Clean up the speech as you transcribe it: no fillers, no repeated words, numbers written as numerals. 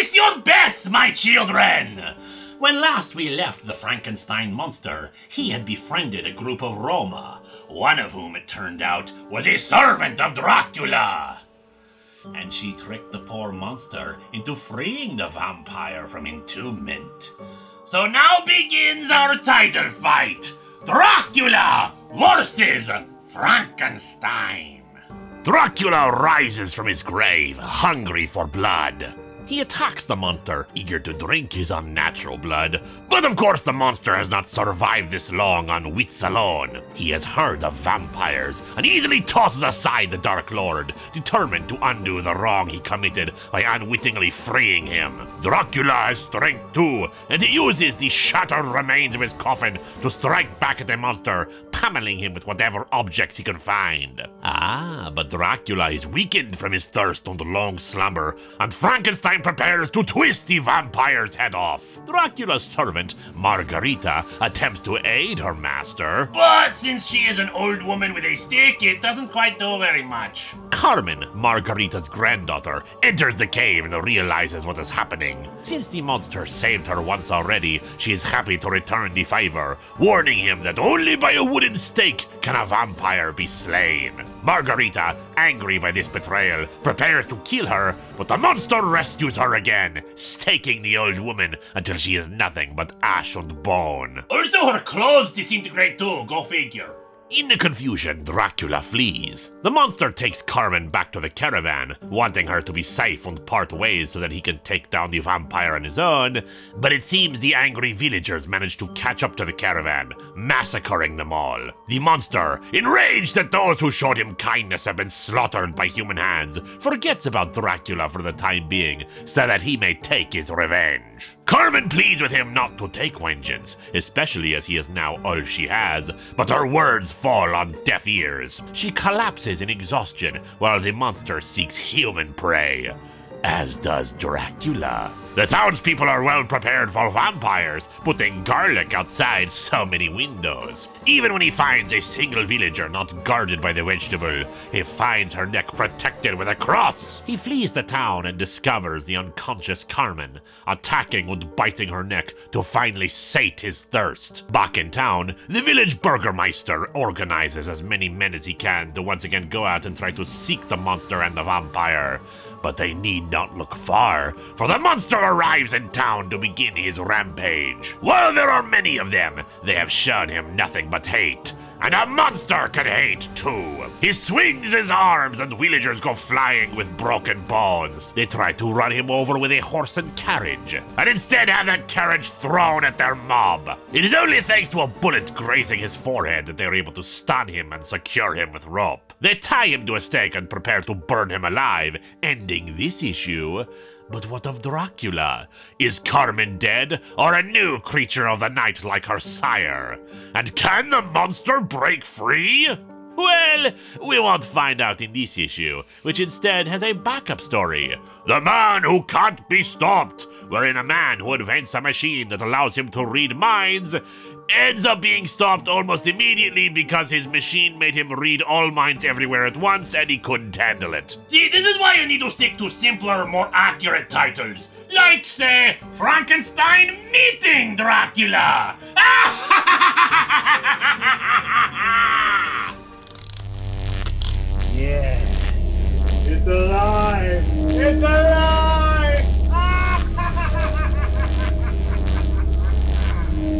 Place your bets, my children! When last we left the Frankenstein monster, he had befriended a group of Roma, one of whom, it turned out, was a servant of Dracula. And she tricked the poor monster into freeing the vampire from entombment. So now begins our title fight, Dracula versus Frankenstein. Dracula rises from his grave, hungry for blood. He attacks the monster, eager to drink his unnatural blood. But of course the monster has not survived this long on wits alone. He has heard of vampires, and easily tosses aside the Dark Lord, determined to undo the wrong he committed by unwittingly freeing him. Dracula has strength too, and he uses the shattered remains of his coffin to strike back at the monster, pummeling him with whatever objects he can find. But Dracula is weakened from his thirst and long slumber, and Frankenstein prepares to twist the vampire's head off. Dracula's servant, Margarita, attempts to aid her master. But since she is an old woman with a stick, it doesn't quite do very much. Carmen, Margarita's granddaughter, enters the cave and realizes what is happening. Since the monster saved her once already, she is happy to return the favor, warning him that only by a wooden stake can a vampire be slain. Margarita, angry by this betrayal, prepares to kill her, but the monster rescues her again, staking the old woman until she is nothing but ash and bone. Also her clothes disintegrate too, go figure. In the confusion, Dracula flees. The monster takes Carmen back to the caravan, wanting her to be safe and part ways so that he can take down the vampire on his own, but it seems the angry villagers manage to catch up to the caravan, massacring them all. The monster, enraged that those who showed him kindness have been slaughtered by human hands, forgets about Dracula for the time being, so that he may take his revenge. Carmen pleads with him not to take vengeance, especially as he is now all she has, but her words fall on deaf ears. She collapses in exhaustion while the monster seeks human prey, as does Dracula. The townspeople are well prepared for vampires, putting garlic outside so many windows. Even when he finds a single villager not guarded by the vegetable, he finds her neck protected with a cross. He flees the town and discovers the unconscious Carmen, attacking and biting her neck to finally sate his thirst. Back in town, the village burgermeister organizes as many men as he can to once again go out and try to seek the monster and the vampire. But they need not look far, for the monster arrives in town to begin his rampage. While there are many of them, they have shown him nothing but hate. And a monster can hate too. He swings his arms and villagers go flying with broken bones. They try to run him over with a horse and carriage, and instead have that carriage thrown at their mob. It is only thanks to a bullet grazing his forehead that they are able to stun him and secure him with rope. They tie him to a stake and prepare to burn him alive, ending this issue. But what of Dracula? Is Carmen dead, or a new creature of the night like her sire? And can the monster break free? Well, we won't find out in this issue, which instead has a backup story. The Man Who Can't Be Stopped, wherein a man who invents a machine that allows him to read minds ends up being stopped almost immediately because his machine made him read all minds everywhere at once and he couldn't handle it. See, this is why you need to stick to simpler, more accurate titles. Like, say, Frankenstein Meeting Dracula! Yeah, it's alive! It's alive!